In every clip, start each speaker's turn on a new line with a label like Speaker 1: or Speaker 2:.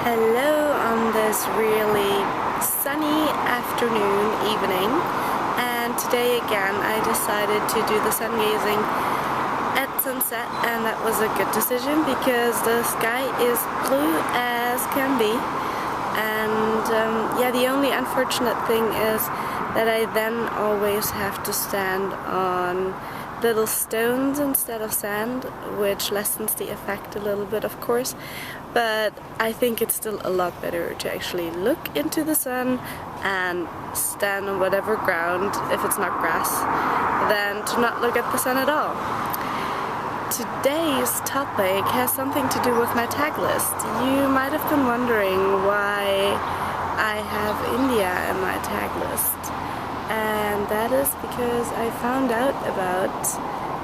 Speaker 1: Hello on this really sunny afternoon, evening, and today again I decided to do the sun gazing at sunset, and that was a good decision because the sky is blue as can be. And yeah, the only unfortunate thing is that I then always have to stand on little stones instead of sand, which lessens the effect a little bit, of course, but I think it's still a lot better to actually look into the sun and stand on whatever ground, if it's not grass, than to not look at the sun at all. Today's topic has something to do with my tag list. You might have been wondering why I have India in my tag list. And that is because I found out about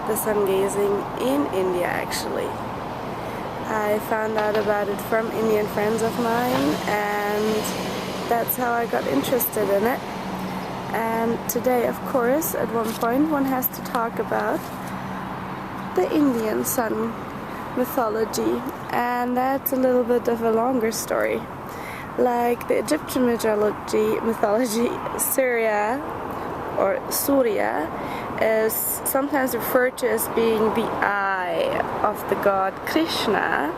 Speaker 1: the sun gazing in India actually. I found out about it from Indian friends of mine, and that's how I got interested in it. And today, of course, at one point one has to talk about the Indian sun mythology, and that's a little bit of a longer story. Like the Egyptian mythology, Surya or Surya is sometimes referred to as being the eye of the god Krishna,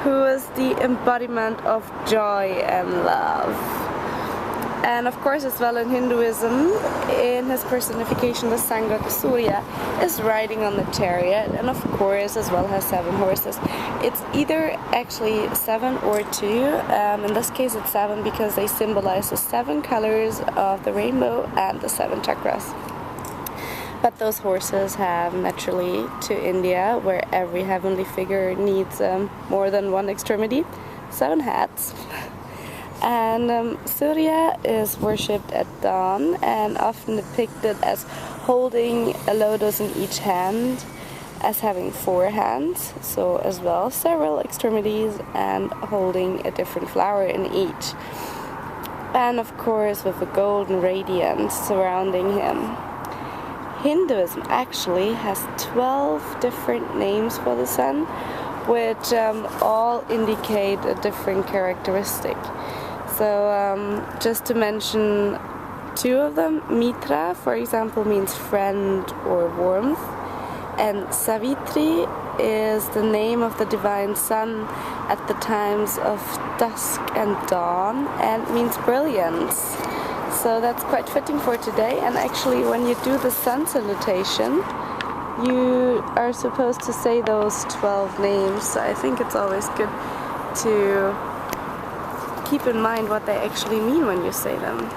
Speaker 1: who is the embodiment of joy and love. And of course, as well in Hinduism, in his personification, the Sun God Surya is riding on the chariot, and of course as well has 7 horses. It's either actually 7 or 2. In this case it's 7 because they symbolize the 7 colors of the rainbow and the 7 chakras. But those horses have, naturally to India, where every heavenly figure needs more than one extremity, 7 hats. And Surya is worshipped at dawn and often depicted as holding a lotus in each hand, as having 4 hands, so as well several extremities, and holding a different flower in each. And of course with a golden radiance surrounding him. Hinduism actually has 12 different names for the sun, which all indicate a different characteristic. So just to mention 2 of them, Mitra, for example, means friend or warmth, and Savitri is the name of the divine sun at the times of dusk and dawn, and means brilliance. So that's quite fitting for today. And actually when you do the sun salutation, you are supposed to say those 12 names, so I think it's always good to keep in mind what they actually mean when you say them.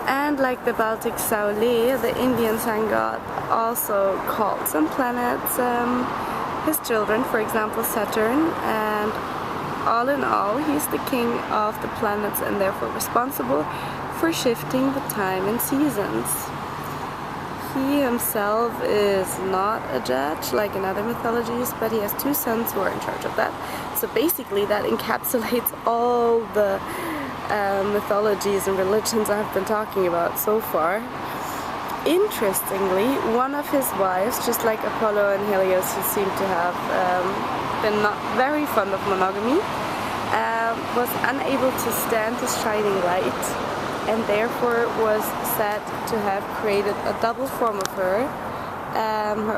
Speaker 1: And like the Baltic Saule, the Indian sun god also called some planets his children, for example Saturn, and all in all he's the king of the planets and therefore responsible for shifting the time and seasons. He himself is not a judge like in other mythologies, but he has 2 sons who are in charge of that. So basically that encapsulates all the mythologies and religions I've been talking about so far. Interestingly, one of his wives, just like Apollo and Helios, who seem to have been not very fond of monogamy, was unable to stand his shining light, and therefore was said to have created a double form of her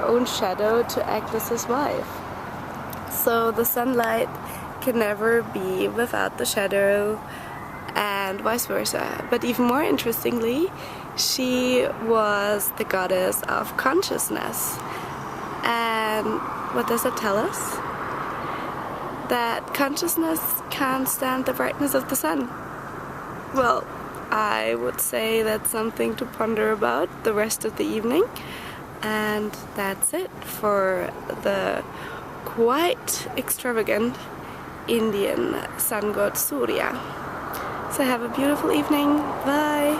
Speaker 1: own shadow, to act as his wife. So the sunlight can never be without the shadow, and vice versa. But even more interestingly, she was the goddess of consciousness. And what does that tell us? That consciousness can't stand the brightness of the sun. Well, I would say that's something to ponder about the rest of the evening. And that's it for the quite extravagant Indian sun god Surya. So have a beautiful evening. Bye!